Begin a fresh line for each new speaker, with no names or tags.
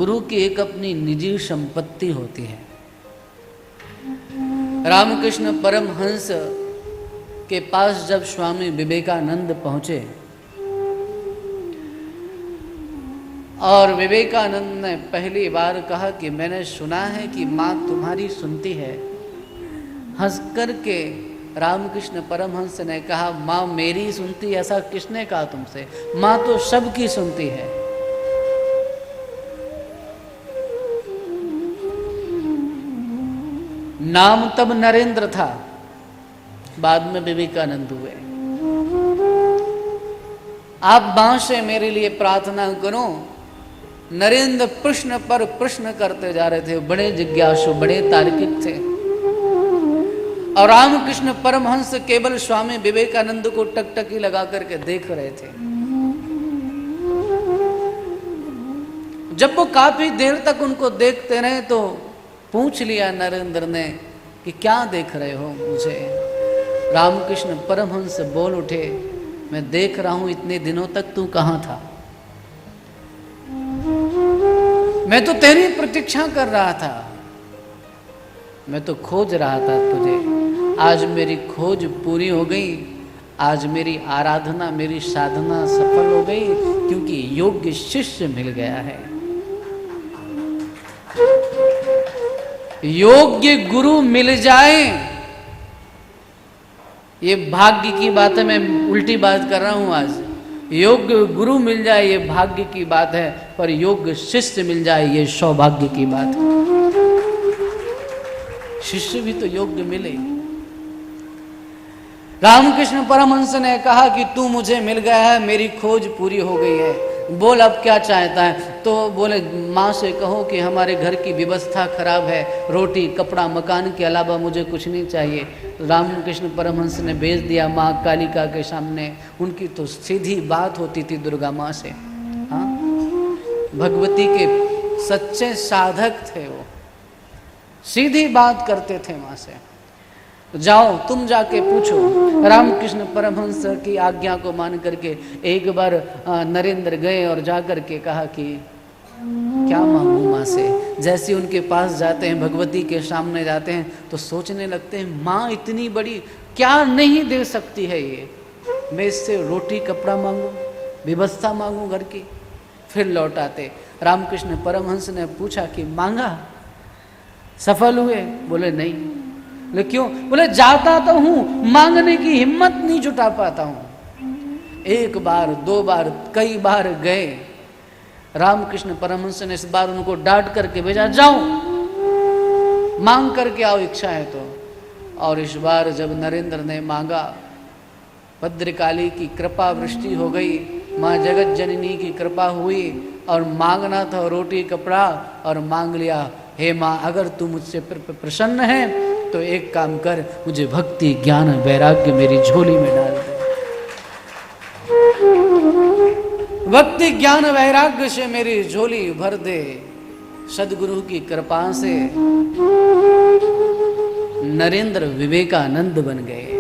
गुरु की एक अपनी निजी संपत्ति होती है। रामकृष्ण परमहंस के पास जब स्वामी विवेकानंद पहुंचे और विवेकानंद ने पहली बार कहा कि मैंने सुना है कि माँ तुम्हारी सुनती है, हंस कर के रामकृष्ण परमहंस ने कहा माँ मेरी सुनती, ऐसा किसने कहा तुमसे? माँ तो सबकी सुनती है। नाम तब नरेंद्र था, बाद में विवेकानंद हुए। आप मां से मेरे लिए प्रार्थना करो। नरेंद्र प्रश्न पर प्रश्न करते जा रहे थे, बड़े जिज्ञासु, बड़े तार्किक थे। और रामकृष्ण परमहंस केवल स्वामी विवेकानंद को टकटकी लगा करके देख रहे थे। जब वो काफी देर तक उनको देखते रहे तो पूछ लिया नरेंद्र ने कि क्या देख रहे हो मुझे? रामकृष्ण परमहंस बोल उठे, मैं देख रहा हूं इतने दिनों तक तू कहां था? मैं तो तेरी प्रतीक्षा कर रहा था, मैं तो खोज रहा था तुझे। आज मेरी खोज पूरी हो गई, आज मेरी आराधना, मेरी साधना सफल हो गई, क्योंकि योग्य शिष्य मिल गया है। योग्य गुरु मिल जाए ये भाग्य की बात है। मैं उल्टी बात कर रहा हूं आज। योग्य गुरु मिल जाए ये भाग्य की बात है, पर योग्य शिष्य मिल जाए ये सौभाग्य की बात है। शिष्य भी तो योग्य मिले। रामकृष्ण परमहंस ने कहा कि तू मुझे मिल गया है, मेरी खोज पूरी हो गई है, बोल अब क्या चाहता है? तो बोले माँ से कहो कि हमारे घर की व्यवस्था खराब है, रोटी कपड़ा मकान के अलावा मुझे कुछ नहीं चाहिए। रामकृष्ण परमहंस ने भेज दिया माँ कालिका के सामने। उनकी तो सीधी बात होती थी दुर्गा माँ से। हाँ, भगवती के सच्चे साधक थे वो, सीधी बात करते थे माँ से। जाओ तुम जाके पूछो। रामकृष्ण परमहंस की आज्ञा को मान करके एक बार नरेंद्र गए और जाकर के कहा कि क्या मांगू माँ से। जैसे उनके पास जाते हैं, भगवती के सामने जाते हैं, तो सोचने लगते हैं माँ इतनी बड़ी क्या नहीं दे सकती है ये। मैं इससे रोटी कपड़ा मांगू, व्यवस्था मांगू घर की। फिर लौट आते। रामकृष्ण परमहंस ने पूछा कि मांगा, सफल हुए? बोले नहीं। बोले क्यों? बोले जाता तो हूं, मांगने की हिम्मत नहीं जुटा पाता हूं। एक बार दो बार कई बार गए। रामकृष्ण परमहंस ने इस बार उनको डांट करके भेजा, जाओ मांग करके आओ, इच्छा है तो। और इस बार जब नरेंद्र ने मांगा, भद्रकाली की कृपा वृष्टि हो गई, माँ जगत जननी की कृपा हुई। और मांगना था रोटी कपड़ा, और मांग लिया। हे माँ, अगर तू मुझसे प्रसन्न है तो एक काम कर, मुझे भक्ति ज्ञान वैराग्य मेरी झोली में डाल दे। भक्ति ज्ञान वैराग्य से मेरी झोली भर दे। सदगुरु की कृपा से नरेंद्र विवेकानंद बन गए।